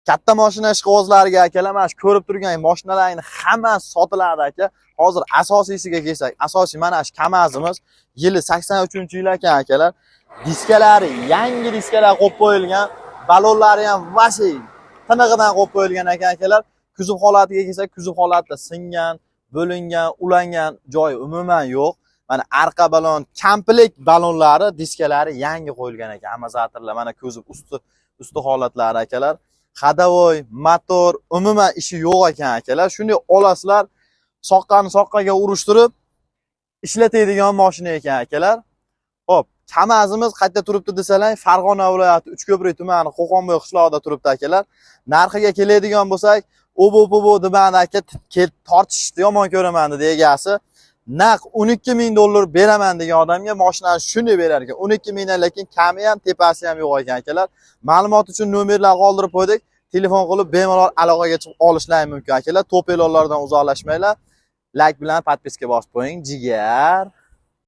Katta mashina ishqibozlariga akalar, mana shu ko'rib turgan mashinalarning hammasi sotiladi aka. Hozir asosiysiga kelsak, asosiy mana shu KAMAZimiz yili 83-yil ekan akalar. Diskalari yangi diskalar qo'yib qo'yilgan, balonlari ham vashi tinig'idan qo'yib qo'yilgan ekan akalar. Kuzov holatiga kelsak, kuzov holatida singan, bo'lingan, ulangan joyi umuman yo'q. Mana arqa balon, komplekt balonlari, diskalari yangi qo'yilgan ekan. Amortizatorlar mana kuzov usti holatlari akalar. Hadavoy, motor, umuman ishi yo'q ekan akalar. Shunday olasizlar, soqqani soqqaga urishtirib ishlatadigan mashina ekan akalar. Xo'p, KAMAZimiz qayerda turibdi desalar, Farg'ona viloyati Uchko'prik tumani Qo'qonboy qishlog'ida turibdi akalar. Narxiga keladigan bo'lsak, obo demadi aka, tortishni yomon ko'raman dedi egasi. Naq $12,000 beraman degan odamga mashinani shunday berar ekan. 12,000 dan, lekin kami ham, tepasi ham yo'q ekan akalar. Ma'lumot uchun nomerlar qoldirib qo'ydik. Telefon qilib bemalol aloqaga chiqib olishlari mumkin akalar. To'p e'lonlardan uzoqlashmanglar. Like bilan podpiska bosib qo'ying, jigar.